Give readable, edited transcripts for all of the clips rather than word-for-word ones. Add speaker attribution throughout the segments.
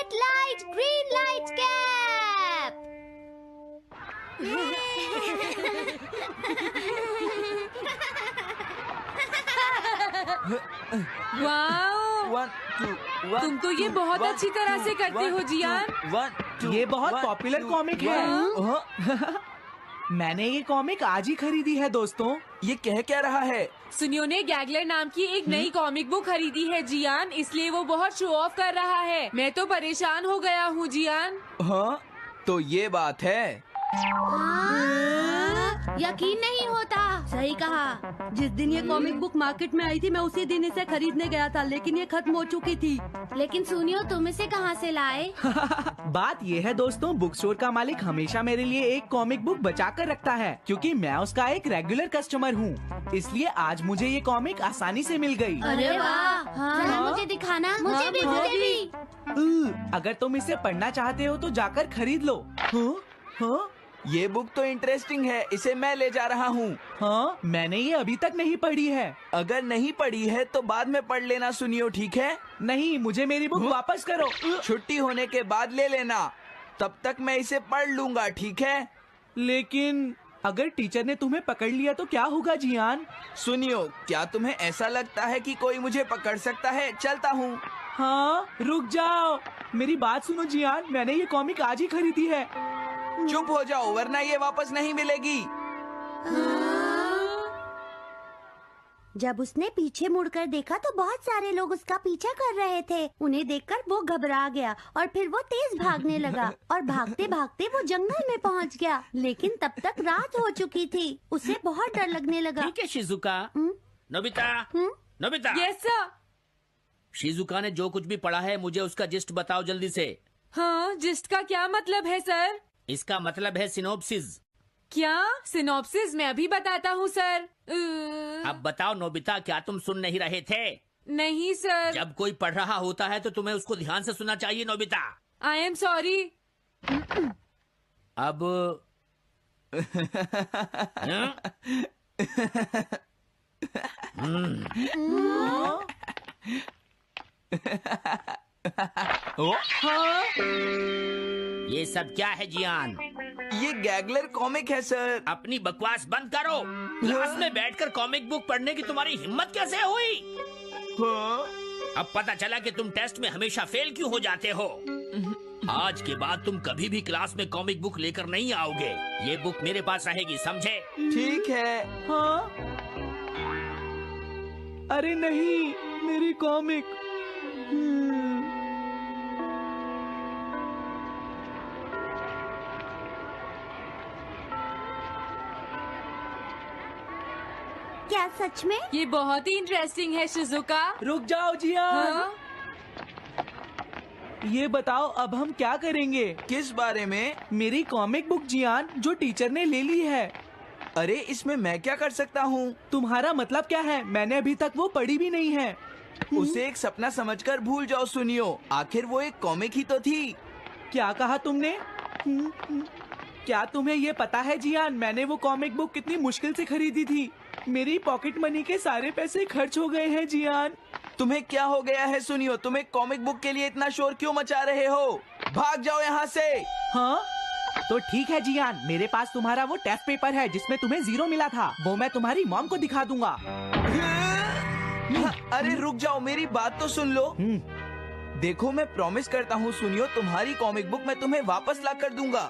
Speaker 1: Red light, green light cap.
Speaker 2: Wow, तुम तो ये बहुत अच्छी तरह से करते हो जियान।
Speaker 3: ये बहुत पॉपुलर कॉमिक है। मैंने ये कॉमिक आज ही खरीदी है दोस्तों।
Speaker 4: ये कह क्या रहा है?
Speaker 2: सुनियो ने गैगलर नाम की एक नई कॉमिक बुक खरीदी है जियान, इसलिए वो बहुत शो ऑफ कर रहा है। मैं तो परेशान हो गया हूँ जियान।
Speaker 4: हाँ, तो ये बात है।
Speaker 1: यकीन नहीं होता।
Speaker 5: सही कहा। जिस दिन ये कॉमिक बुक मार्केट में आई थी मैं उसी दिन इसे खरीदने गया था, लेकिन ये खत्म हो चुकी थी।
Speaker 1: लेकिन सुनियो, तुम इसे कहाँ से लाए?
Speaker 3: बात ये है दोस्तों, बुक स्टोर का मालिक हमेशा मेरे लिए एक कॉमिक बुक बचा कर रखता है, क्योंकि मैं उसका एक रेगुलर कस्टमर हूँ। इसलिए आज मुझे ये कॉमिक आसानी से मिल गई।
Speaker 1: अरे वाह, जरा मुझे दिखाना। मुझे भी।
Speaker 3: अगर तुम इसे पढ़ना चाहते हो तो जाकर खरीद लो। हाँ?
Speaker 4: ये बुक तो इंटरेस्टिंग है, इसे मैं ले जा रहा हूँ।
Speaker 3: हाँ, मैंने ये अभी तक नहीं पढ़ी है।
Speaker 4: अगर नहीं पढ़ी है तो बाद में पढ़ लेना सुनियो, ठीक है?
Speaker 3: नहीं, मुझे मेरी बुक वापस करो।
Speaker 4: छुट्टी होने के बाद ले लेना, तब तक मैं इसे पढ़ लूंगा, ठीक है?
Speaker 3: लेकिन अगर टीचर ने तुम्हें पकड़ लिया तो क्या होगा जियान?
Speaker 4: सुनियो, क्या तुम्हें ऐसा लगता है कि कोई मुझे पकड़ सकता है? चलता हूँ।
Speaker 3: हाँ, रुक जाओ, मेरी बात सुनो जियान, मैंने ये कॉमिक आज ही खरीदी है।
Speaker 4: चुप हो जाओ, वरना ये वापस नहीं मिलेगी।
Speaker 5: जब उसने पीछे मुड़कर देखा तो बहुत सारे लोग उसका पीछा कर रहे थे। उन्हें देखकर वो घबरा गया और फिर वो तेज भागने लगा और भागते भागते वो जंगल में पहुंच गया। लेकिन तब तक रात हो चुकी थी। उसे बहुत डर लगने लगा।
Speaker 6: ठीक है Shizuka. Nobita, Nobita.
Speaker 2: Yes sir.
Speaker 6: Shizuka ने जो कुछ भी पढ़ा है मुझे उसका जिस्ट बताओ जल्दी से।
Speaker 2: हाँ, जिस्ट का क्या मतलब है सर?
Speaker 6: इसका मतलब है सिनोप्सिस।
Speaker 2: क्या? सिनॉप्सिस मैं अभी बताता हूँ सर।
Speaker 6: अब बताओ नोबिता, क्या तुम सुन नहीं रहे थे?
Speaker 2: नहीं सर।
Speaker 6: जब कोई पढ़ रहा होता है तो तुम्हें उसको ध्यान से सुनना चाहिए नोबिता।
Speaker 2: I am sorry.
Speaker 6: अब ये सब क्या है जियान?
Speaker 4: ये गैगलर कॉमिक है सर।
Speaker 6: अपनी बकवास बंद करो। क्लास में बैठकर कॉमिक बुक पढ़ने की तुम्हारी हिम्मत कैसे हुई? अब पता चला कि तुम टेस्ट में हमेशा फेल क्यों हो जाते हो। आज के बाद तुम कभी भी क्लास में कॉमिक बुक लेकर नहीं आओगे। ये बुक मेरे पास रहेगी, समझे?
Speaker 4: ठीक है।
Speaker 3: हाँ? अरे नहीं, मेरी कॉमिक।
Speaker 5: क्या सच में?
Speaker 2: ये बहुत ही इंटरेस्टिंग है शिजुका।
Speaker 3: रुक जाओ जियान।
Speaker 2: हाँ?
Speaker 3: ये बताओ अब हम क्या करेंगे?
Speaker 4: किस बारे में?
Speaker 3: मेरी कॉमिक बुक जियान, जो टीचर ने ले ली है।
Speaker 4: अरे इसमें मैं क्या कर सकता हूँ?
Speaker 3: तुम्हारा मतलब क्या है? मैंने अभी तक वो पढ़ी भी नहीं है।
Speaker 4: उसे एक सपना समझकर भूल जाओ सुनियो, आखिर वो एक कॉमिक ही तो थी।
Speaker 3: क्या कहा तुमने? क्या तुम्हें ये पता है जियान, मैंने वो कॉमिक बुक कितनी मुश्किल से खरीदी थी। मेरी पॉकेट मनी के सारे पैसे खर्च हो गए हैं जियान।
Speaker 4: तुम्हें क्या हो गया है सुनियो? तुम एक कॉमिक बुक के लिए इतना शोर क्यों मचा रहे हो? भाग जाओ यहाँ से।
Speaker 3: हाँ? तो ठीक है जियान, मेरे पास तुम्हारा वो टेस्ट पेपर है जिसमें तुम्हें 0 मिला था। वो मैं तुम्हारी मॉम को दिखा दूंगा।
Speaker 4: अरे रुक जाओ, मेरी बात तो सुन लो। देखो, मैं प्रॉमिस करता हूँ सुनियो, तुम्हारी कॉमिक बुक मैं तुम्हें वापस ला कर दूंगा।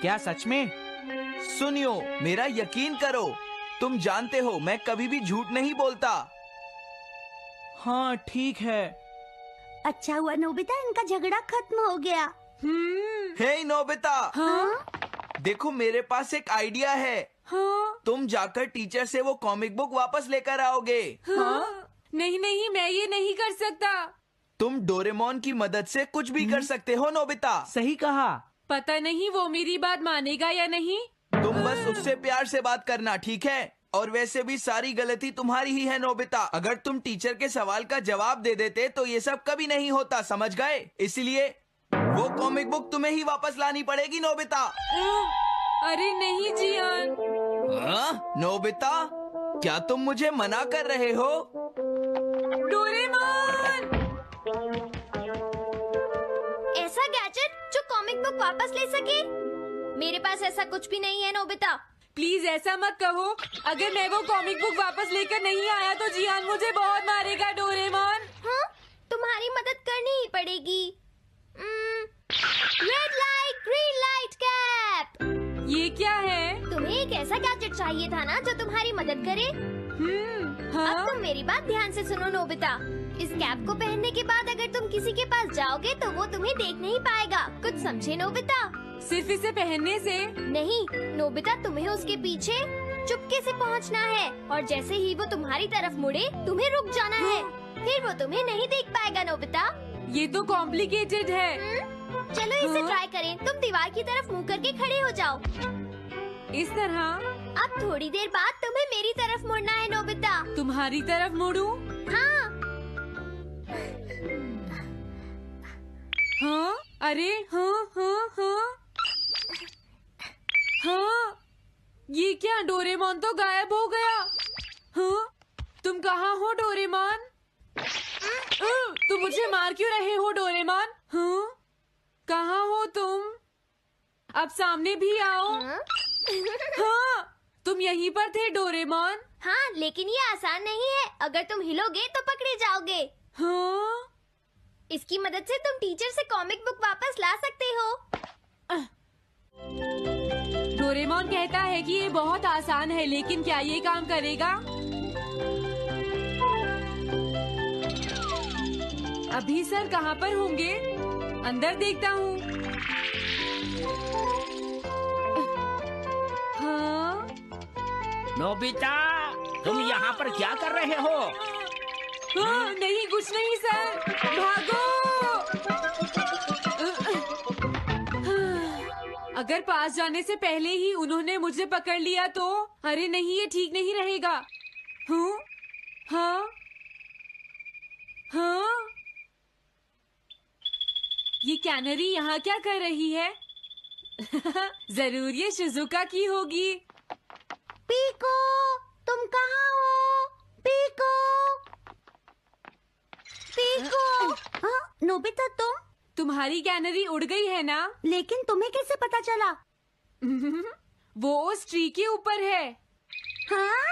Speaker 3: क्या सच में?
Speaker 4: सुनियो, मेरा यकीन करो, तुम जानते हो मैं कभी भी झूठ नहीं बोलता।
Speaker 3: हाँ ठीक है।
Speaker 5: अच्छा हुआ नोबिता, इनका झगड़ा खत्म हो गया।
Speaker 4: हे नोबिता।
Speaker 2: हाँ?
Speaker 4: देखो, मेरे पास एक आइडिया है।
Speaker 2: हाँ?
Speaker 4: तुम जाकर टीचर से वो कॉमिक बुक वापस लेकर आओगे।
Speaker 2: हाँ? नहीं नहीं, मैं ये नहीं कर सकता।
Speaker 4: तुम डोरेमोन की मदद से कुछ भी कर सकते हो नोबिता।
Speaker 3: सही कहा।
Speaker 2: पता नहीं वो मेरी बात मानेगा या नहीं।
Speaker 4: तुम बस उससे प्यार से बात करना, ठीक है? और वैसे भी सारी गलती तुम्हारी ही है नोबिता। अगर तुम टीचर के सवाल का जवाब दे देते तो ये सब कभी नहीं होता, समझ गए? इसलिए वो कॉमिक बुक तुम्हें ही वापस लानी पड़ेगी नोबिता।
Speaker 2: अरे नहीं जियान।
Speaker 4: नोबिता, क्या तुम मुझे मना कर रहे हो?
Speaker 2: डोरेमोन!
Speaker 1: वापस ले सके? मेरे पास ऐसा कुछ भी नहीं है नोबिता।
Speaker 2: प्लीज ऐसा मत कहो। अगर मैं वो कॉमिक बुक वापस लेकर नहीं आया तो जियान मुझे बहुत मारेगा डोरेमोन।
Speaker 1: हाँ, तुम्हारी मदद करनी ही पड़ेगी। Red light green light cap.
Speaker 2: ये क्या है?
Speaker 1: तुम्हें एक ऐसा गैजेट चाहिए था ना जो तुम्हारी मदद करे।
Speaker 2: हाँ?
Speaker 1: अब तुम मेरी बात ध्यान से सुनो नोबिता। इस कैप को पहनने के बाद अगर तुम किसी के पास जाओगे तो वो तुम्हें देख नहीं पाएगा। कुछ समझे नोबिता?
Speaker 2: सिर्फ इसे पहनने से?
Speaker 1: नहीं नोबिता, तुम्हें उसके पीछे चुपके से पहुंचना है और जैसे ही वो तुम्हारी तरफ मुड़े तुम्हें रुक जाना है। फिर वो तुम्हें नहीं देख पाएगा नोबिता।
Speaker 2: ये तो कॉम्प्लिकेटेड है।
Speaker 1: चलो इसे ट्राई करें। तुम दीवार की तरफ मुंह करके खड़े हो जाओ।
Speaker 2: इस तरह?
Speaker 1: अब थोड़ी देर बाद तुम्हें मेरी तरफ मुड़ना है नोबिता।
Speaker 2: तुम्हारी तरफ मुड़ूं?
Speaker 1: हाँ।
Speaker 2: हाँ? अरे हाँ हाँ हाँ हाँ, ये क्या? डोरेमोन तो गायब हो गया। हाँ? तुम कहाँ हो डोरेमोन? तुम मुझे मार क्यों रहे हो डोरेमोन? हाँ? कहाँ हो तुम? अब सामने भी आओ। हाँ, तुम यहीं पर थे डोरेमोन।
Speaker 1: हाँ, लेकिन ये आसान नहीं है। अगर तुम हिलोगे तो पकड़े जाओगे।
Speaker 2: हाँ?
Speaker 1: इसकी मदद से तुम टीचर से कॉमिक बुक वापस ला सकते हो।
Speaker 2: डोरेमोन कहता है कि ये बहुत आसान है, लेकिन क्या ये काम करेगा? अभी सर कहाँ पर होंगे? अंदर देखता हूँ। हाँ?
Speaker 6: नोबिता, तुम यहाँ पर क्या कर रहे हो?
Speaker 2: हाँ, नहीं कुछ नहीं सर। भागो! अगर पास जाने से पहले ही उन्होंने मुझे पकड़ लिया तो? अरे नहीं, ये ठीक नहीं रहेगा। हाँ? हाँ? हाँ? ये कैनरी यहाँ क्या कर रही है? जरूर ये शिजुका की होगी।
Speaker 5: पीको, तुम कहाँ हो? Pico, pico. हाँ, नोबिता तुम?
Speaker 2: तुम्हारी कैनरी उड़ गई है ना?
Speaker 5: लेकिन तुम्हें कैसे पता चला?
Speaker 2: वो उस ट्री के ऊपर है।
Speaker 5: हाँ?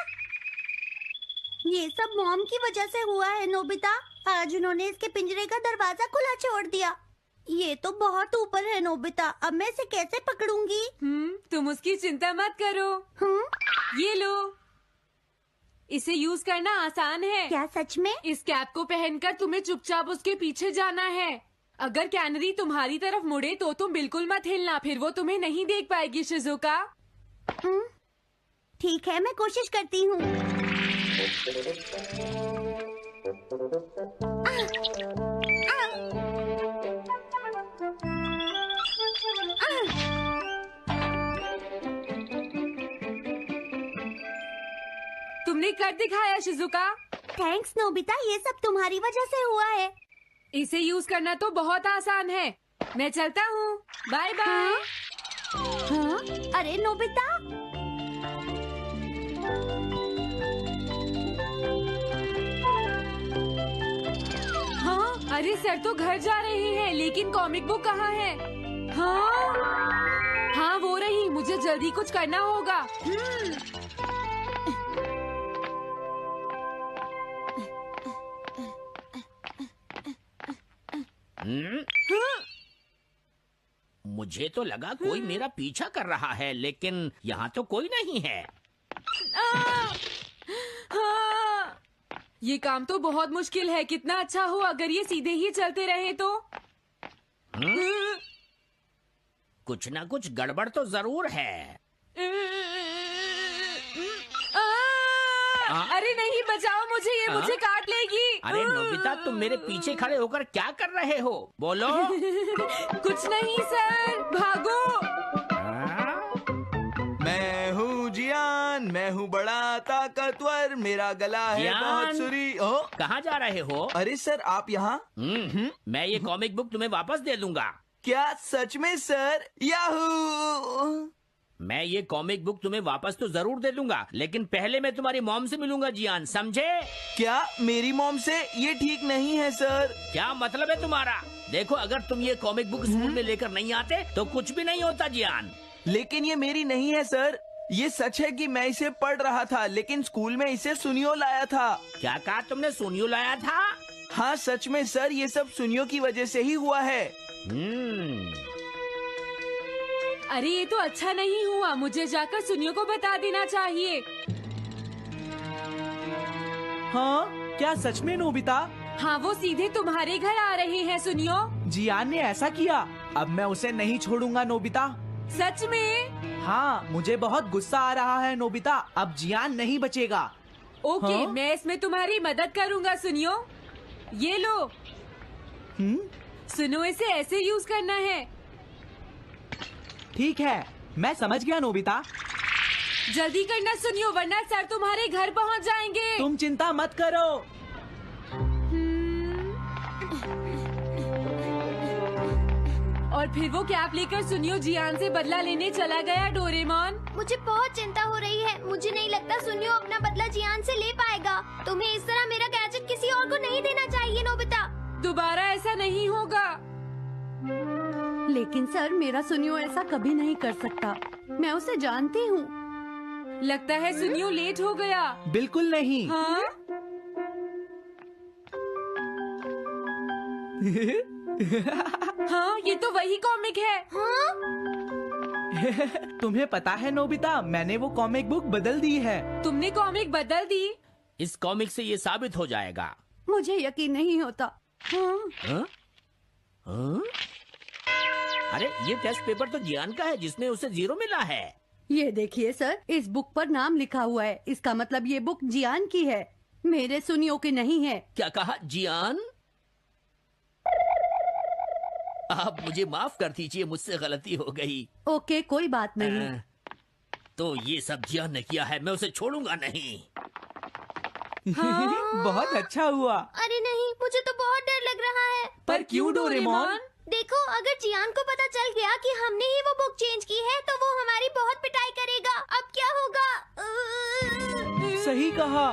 Speaker 5: ये सब मॉम की वजह से हुआ है नोबिता। आज उन्होंने इसके पिंजरे का दरवाजा खुला छोड़ दिया। ये तो बहुत ऊपर है नोबिता। अब मैं इसे कैसे पकड़ूंगी?
Speaker 2: तुम उसकी चिंता मत करो। ये लो, इसे यूज करना आसान है।
Speaker 5: क्या सच में?
Speaker 2: इस कैप को पहनकर तुम्हें चुपचाप उसके पीछे जाना है। अगर कैनरी तुम्हारी तरफ मुड़े तो तुम बिल्कुल मत हिलना, फिर वो तुम्हें नहीं देख पाएगी शिजुका।
Speaker 5: ठीक है, मैं कोशिश करती हूँ।
Speaker 2: तुमने कर दिखाया शिजुका।
Speaker 5: थैंक्स नोबिता, ये सब तुम्हारी वजह से हुआ है।
Speaker 2: इसे यूज करना तो बहुत आसान है। मैं चलता हूँ। Bye bye.
Speaker 5: हाँ? अरे नोबिता,
Speaker 2: हाँ? अरे सर तो घर जा रहे हैं, लेकिन कॉमिक बुक कहाँ है? हाँ? हाँ वो रही। मुझे जल्दी कुछ करना होगा।
Speaker 6: मुझे तो लगा कोई मेरा पीछा कर रहा है, लेकिन यहाँ तो कोई नहीं है।
Speaker 2: हाँ, ये काम तो बहुत मुश्किल है। कितना अच्छा हो अगर ये सीधे ही चलते रहे तो।
Speaker 6: कुछ ना कुछ गड़बड़ तो जरूर है।
Speaker 2: अरे नहीं, बचाओ मुझे, ये मुझे काट लेगी।
Speaker 6: अरे नोबिता, तुम मेरे पीछे खड़े होकर क्या कर रहे हो? बोलो।
Speaker 2: कुछ नहीं सर, भागो।
Speaker 4: मैं हूँ जियान, मैं हूँ बड़ा ताकतवर, मेरा गला है
Speaker 6: जियान?
Speaker 4: बहुत सुरी।
Speaker 6: कहाँ जा रहे हो?
Speaker 4: अरे सर, आप यहाँ?
Speaker 6: मैं ये कॉमिक बुक तुम्हें वापस दे दूंगा।
Speaker 4: क्या सच में सर? याहू!
Speaker 6: मैं ये कॉमिक बुक तुम्हें वापस तो जरूर दे दूंगा, लेकिन पहले मैं तुम्हारी मॉम से मिलूंगा जियान, समझे?
Speaker 4: क्या मेरी मॉम से? ये ठीक नहीं है सर।
Speaker 6: क्या मतलब है तुम्हारा? देखो, अगर तुम ये कॉमिक बुक स्कूल में लेकर नहीं आते तो कुछ भी नहीं होता जियान।
Speaker 4: लेकिन ये मेरी नहीं है सर। ये सच है कि मैं इसे पढ़ रहा था, लेकिन स्कूल में इसे सुनियो लाया था।
Speaker 6: क्या कहा तुमने? सुनियो लाया था?
Speaker 4: हाँ सच में सर, ये सब सुनियो की वजह से ही हुआ है।
Speaker 2: अरे ये तो अच्छा नहीं हुआ, मुझे जाकर सुनियो को बता देना चाहिए।
Speaker 3: हाँ क्या सच में नोबिता?
Speaker 2: हाँ, वो सीधे तुम्हारे घर आ रहे हैं सुनियो।
Speaker 3: जियान ने ऐसा किया। अब मैं उसे नहीं छोड़ूंगा नोबिता।
Speaker 2: सच में?
Speaker 3: हाँ मुझे बहुत गुस्सा आ रहा है नोबिता। अब जियान नहीं बचेगा।
Speaker 2: ओके,
Speaker 3: हाँ?
Speaker 2: मैं इसमें तुम्हारी मदद करूँगा सुनियो। ये लो। सुनो, इसे ऐसे यूज करना है।
Speaker 3: ठीक है, मैं समझ गया नोबिता।
Speaker 2: जल्दी करना सुनियो, वरना सर तुम्हारे घर पहुंच जाएंगे।
Speaker 3: तुम चिंता मत करो।
Speaker 2: और फिर वो कैप लेकर सुनियो जियान से बदला लेने चला गया। डोरेमोन,
Speaker 1: मुझे बहुत चिंता हो रही है। मुझे नहीं लगता सुनियो अपना बदला जियान से ले पाएगा। तुम्हें इस तरह मेरा गैजेट किसी और को नहीं देना चाहिए नोबिता।
Speaker 2: दोबारा ऐसा नहीं होगा।
Speaker 5: लेकिन सर, मेरा सुनियो ऐसा कभी नहीं कर सकता। मैं उसे जानती हूँ।
Speaker 2: लगता है सुनियो लेट हो गया।
Speaker 3: बिल्कुल नहीं।
Speaker 2: हाँ? हाँ, ये तो वही कॉमिक है।
Speaker 1: हाँ?
Speaker 3: तुम्हें पता है नोबिता, मैंने वो कॉमिक बुक बदल दी है।
Speaker 2: तुमने कॉमिक बदल दी?
Speaker 6: इस कॉमिक से ये साबित हो जाएगा।
Speaker 5: मुझे यकीन नहीं होता। हाँ?
Speaker 6: हाँ? हाँ? अरे ये टेस्ट पेपर तो जियान का है, जिसमें उसे 0 मिला है।
Speaker 5: ये देखिए सर, इस बुक पर नाम लिखा हुआ है। इसका मतलब ये बुक जियान की है, मेरे सुनियो की नहीं है।
Speaker 6: क्या कहा? जियान? आप मुझे माफ कर दीजिए, मुझसे गलती हो गई।
Speaker 5: ओके, कोई बात नहीं।
Speaker 6: तो ये सब जियान ने किया है, मैं उसे छोड़ूंगा नहीं।
Speaker 3: बहुत अच्छा हुआ।
Speaker 1: अरे नहीं, मुझे तो बहुत डर लग रहा है।
Speaker 3: पर क्यों डोरेमोन?
Speaker 1: देखो, अगर जियान को पता चल गया कि हमने ही वो बुक चेंज की है, तो वो हमारी बहुत पिटाई करेगा। अब क्या होगा?
Speaker 3: सही कहा।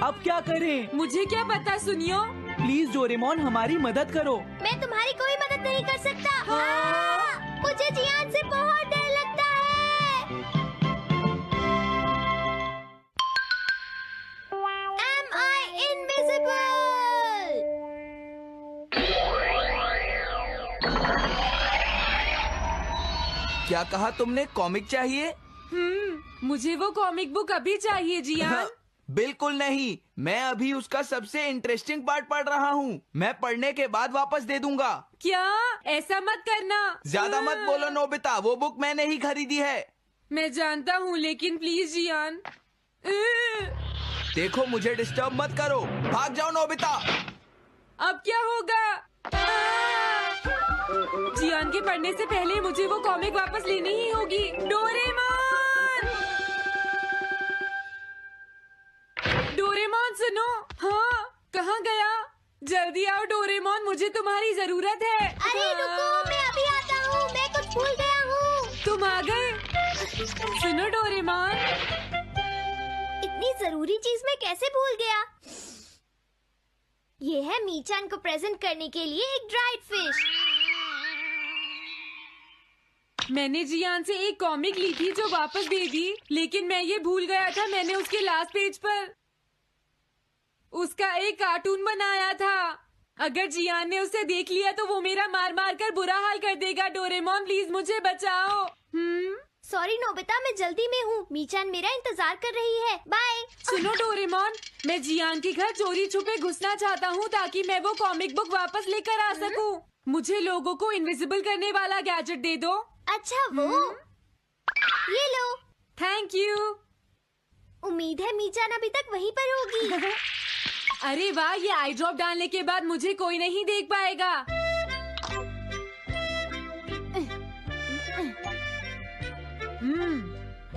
Speaker 3: अब क्या करें?
Speaker 2: मुझे क्या पता सुनियो।
Speaker 3: प्लीज डोरेमोन, हमारी मदद करो।
Speaker 1: मैं तुम्हारी कोई मदद नहीं कर सकता। हाँ! मुझे जियान से बहुत डर लगता है। Am I invisible?
Speaker 4: क्या कहा तुमने? कॉमिक चाहिए?
Speaker 2: मुझे वो कॉमिक बुक अभी चाहिए जियान।
Speaker 4: बिल्कुल नहीं, मैं अभी उसका सबसे इंटरेस्टिंग पार्ट पढ़ रहा हूँ। मैं पढ़ने के बाद वापस दे दूंगा।
Speaker 2: क्या? ऐसा मत करना।
Speaker 4: ज्यादा मत बोलो नोबिता, वो बुक मैंने ही खरीदी है।
Speaker 2: मैं जानता हूँ, लेकिन प्लीज जियान।
Speaker 4: देखो, मुझे डिस्टर्ब मत करो। भाग जाओ नोबिता।
Speaker 2: अब क्या होगा? जियान के पढ़ने से पहले मुझे वो कॉमिक वापस लेनी ही होगी। डोरेमोन! डोरेमोन सुनो। हाँ, कहाँ गया? जल्दी आओ डोरेमोन, मुझे तुम्हारी जरूरत है।
Speaker 1: अरे रुको, मैं अभी आता हूँ। मैं कुछ भूल गया हूँ।
Speaker 2: तुम आ गए? सुनो डोरेमोन।
Speaker 1: इतनी जरूरी चीज मैं कैसे भूल गया? ये है मीचान को प्रेजेंट करने के लिए एक ड्राइड फिश।
Speaker 2: मैंने जियान से एक कॉमिक ली थी जो वापस दे दी, लेकिन मैं ये भूल गया था मैंने उसके लास्ट पेज पर उसका एक कार्टून बनाया था। अगर जियान ने उसे देख लिया तो वो मेरा मार मार कर बुरा हाल कर देगा। डोरेमोन प्लीज मुझे बचाओ।
Speaker 1: सॉरी नोबिता, मैं जल्दी में हूँ। मीचान मेरा इंतजार कर रही है। बाय।
Speaker 2: सुनो डोरेमोन, मैं जियान के घर चोरी छुपे घुसना चाहता हूँ ताकि मैं वो कॉमिक बुक वापस लेकर आ सकूँ। मुझे लोगों को इनविजिबल करने वाला गैजेट दे दो।
Speaker 1: अच्छा वो ये लो।
Speaker 2: Thank you.
Speaker 1: उम्मीद है मीचान अभी तक वहीं पर होगी।
Speaker 2: अरे वाह, ये आई ड्रॉप डालने के बाद मुझे कोई नहीं देख पाएगा।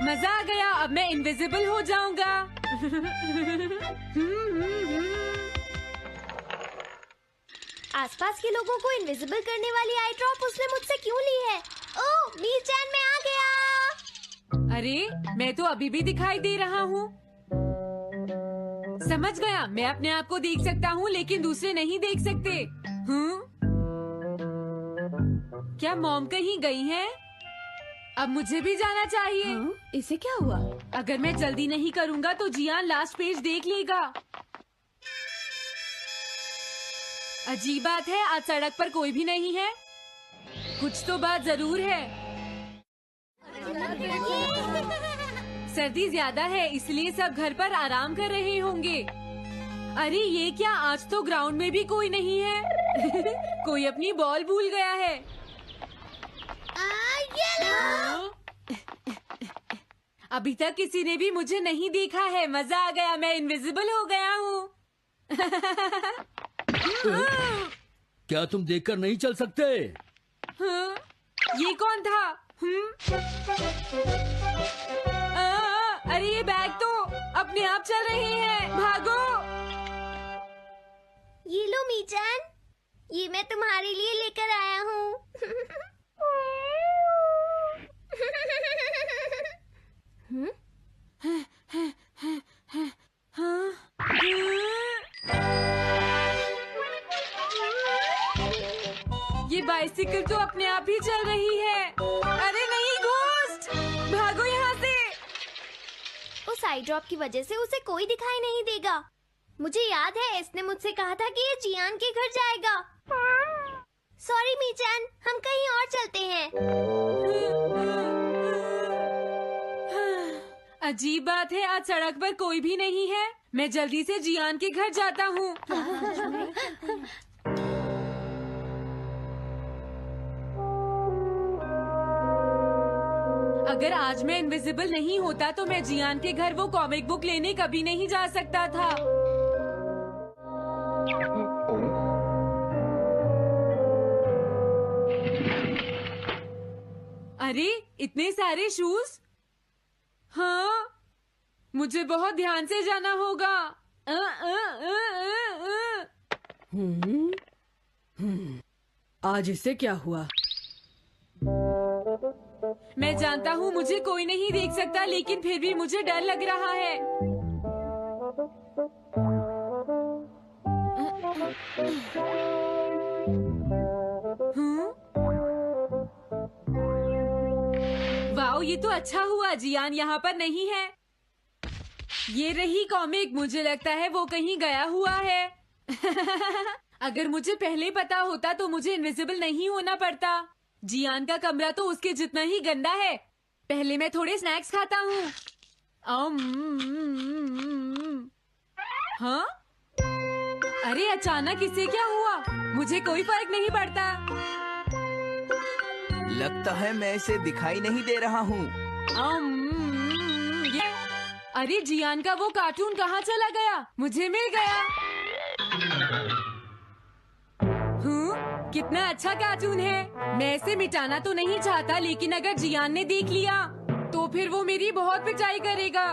Speaker 2: मजा आ गया, अब मैं इनविजिबल हो जाऊंगा।
Speaker 1: आसपास के लोगों को इनविजिबल करने वाली आई ड्रॉप उसने मुझसे क्यों ली है? ओह, मीचान मैं आ गया।
Speaker 2: अरे मैं तो अभी भी दिखाई दे रहा हूँ। समझ गया, मैं अपने आप को देख सकता हूँ लेकिन दूसरे नहीं देख सकते। क्या मॉम कहीं गई हैं? अब मुझे भी जाना चाहिए।
Speaker 7: इसे क्या हुआ?
Speaker 2: अगर मैं जल्दी नहीं करूँगा तो जियान लास्ट पेज देख लेगा। अजीब बात है, आज सड़क पर कोई भी नहीं है। कुछ तो बात जरूर है। सर्दी ज्यादा है इसलिए सब घर पर आराम कर रहे होंगे। अरे ये क्या, आज तो ग्राउंड में भी कोई नहीं है। कोई अपनी बॉल भूल गया है। अभी तक किसी ने भी मुझे नहीं देखा है। मजा आ गया, मैं इनविजिबल हो गया हूँ।
Speaker 6: क्या तुम देखकर नहीं चल सकते?
Speaker 2: ये कौन था? अरे ये बैग तो अपने आप चल रहे हैं। भागो।
Speaker 1: ये लो मीचान, ये मैं तुम्हारे लिए लेकर आया हूँ।
Speaker 2: ये बाइसिकल तो अपने आप ही चल रही है। अरे नहीं, घोस्ट! भागो यहाँ से।
Speaker 1: उस आई ड्रॉप की वजह से उसे कोई दिखाई नहीं देगा। मुझे याद है, इसने मुझसे कहा था कि ये जियान के घर जाएगा। सॉरी मीचान, हम कहीं और चलते हैं।
Speaker 2: अजीब बात है, आज सड़क पर कोई भी नहीं है। मैं जल्दी से जियान के घर जाता हूँ। अगर आज मैं इनविजिबल नहीं होता तो मैं जियान के घर वो कॉमिक बुक लेने कभी नहीं जा सकता था। अरे इतने सारे शूज। हाँ, मुझे बहुत ध्यान से जाना होगा।
Speaker 7: आज इससे क्या हुआ?
Speaker 2: मैं जानता हूँ मुझे कोई नहीं देख सकता, लेकिन फिर भी मुझे डर लग रहा है। वाओ, ये तो अच्छा हुआ जियान यहाँ पर नहीं है। ये रही कॉमिक। मुझे लगता है वो कहीं गया हुआ है। अगर मुझे पहले पता होता तो मुझे इनविजिबल नहीं होना पड़ता। जियान का कमरा तो उसके जितना ही गंदा है। पहले मैं थोड़े स्नैक्स खाता हूँ। हाँ? अरे अचानक इससे क्या हुआ? मुझे कोई फर्क नहीं पड़ता।
Speaker 4: लगता है मैं इसे दिखाई नहीं दे रहा हूँ।
Speaker 2: अरे जियान का वो कार्टून कहाँ चला गया? मुझे मिल गया। कितना अच्छा कार्टून है। मैं इसे मिटाना तो नहीं चाहता, लेकिन अगर जियान ने देख लिया तो फिर वो मेरी बहुत पिटाई करेगा।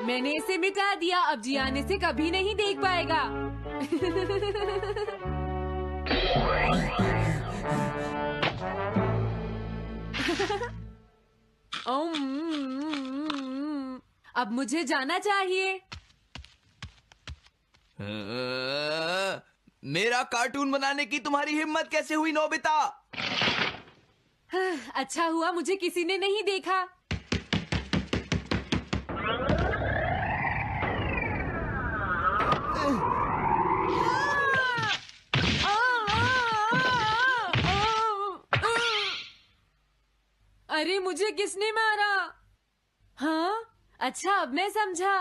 Speaker 2: मैंने इसे मिटा दिया। अब जियान इसे कभी नहीं देख पाएगा। अब मुझे जाना चाहिए।
Speaker 4: मेरा कार्टून बनाने की तुम्हारी हिम्मत कैसे हुई नोबिता?
Speaker 2: अच्छा हुआ मुझे किसी ने नहीं देखा। अरे मुझे किसने मारा? हाँ, अच्छा अब मैं समझा।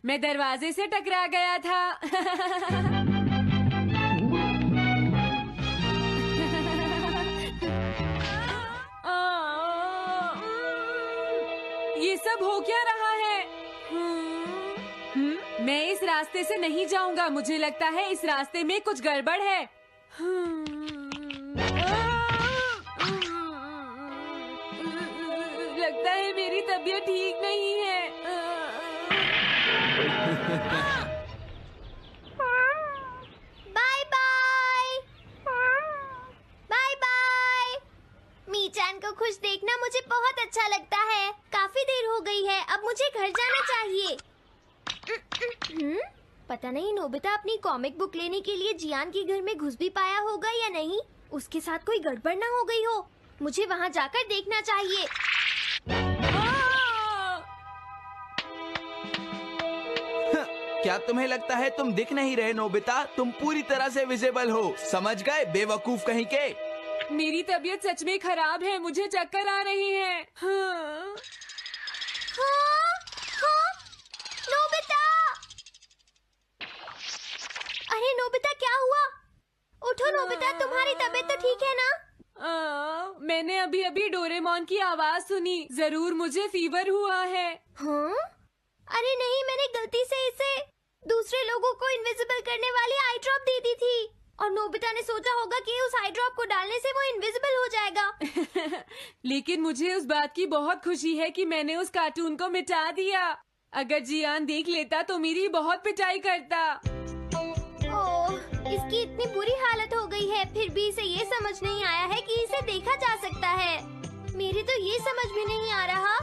Speaker 2: मैं दरवाजे से टकरा गया था। ये सब हो क्या रहा है? मैं इस रास्ते से नहीं जाऊंगा। मुझे लगता है इस रास्ते में कुछ गड़बड़ है। लगता है मेरी तबीयत ठीक नहीं है।
Speaker 1: Bye bye. मुझे घर जाना चाहिए। पता नहीं नोबिता अपनी कॉमिक बुक लेने के लिए जियान के घर में घुस भी पाया होगा या नहीं। उसके साथ कोई गड़बड़ ना हो गई हो। मुझे वहाँ जाकर देखना चाहिए।
Speaker 4: क्या तुम्हें लगता है तुम दिख नहीं रहे नोबिता? तुम पूरी तरह से विजिबल हो, समझ गए बेवकूफ कहीं के।
Speaker 2: मेरी तबीयत सच में खराब है, मुझे चक्कर आ रही है। हाँ।
Speaker 1: हाँ, नोबिता! अरे नोबिता क्या हुआ? उठो नोबिता, तुम्हारी तबीयत तो ठीक है ना?
Speaker 2: मैंने अभी अभी डोरेमोन की आवाज सुनी, जरूर मुझे फीवर हुआ है।
Speaker 1: हाँ? अरे नहीं, मैंने गलती से इसे दूसरे लोगों को इनविजिबल करने वाली आई ड्रॉप दे दी थी और नोबिता ने सोचा होगा कि उस आई ड्रॉप को डालने से वो इनविजिबल हो जाएगा।
Speaker 2: लेकिन मुझे उस बात की बहुत खुशी है कि मैंने उस कार्टून को मिटा दिया। अगर जियान देख लेता तो मेरी बहुत पिटाई करता।
Speaker 1: ओह, इसकी इतनी बुरी हालत हो गई है, फिर भी इसे ये समझ नहीं आया है कि इसे देखा जा सकता है। मेरी तो ये समझ भी नहीं आ रहा,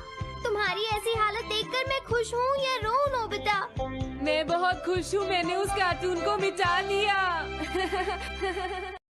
Speaker 1: तुम्हारी ऐसी हालत देखकर मैं खुश हूँ या रोऊं नोबिता?
Speaker 2: मैं बहुत खुश हूँ, मैंने उस कार्टून को मिटा लिया।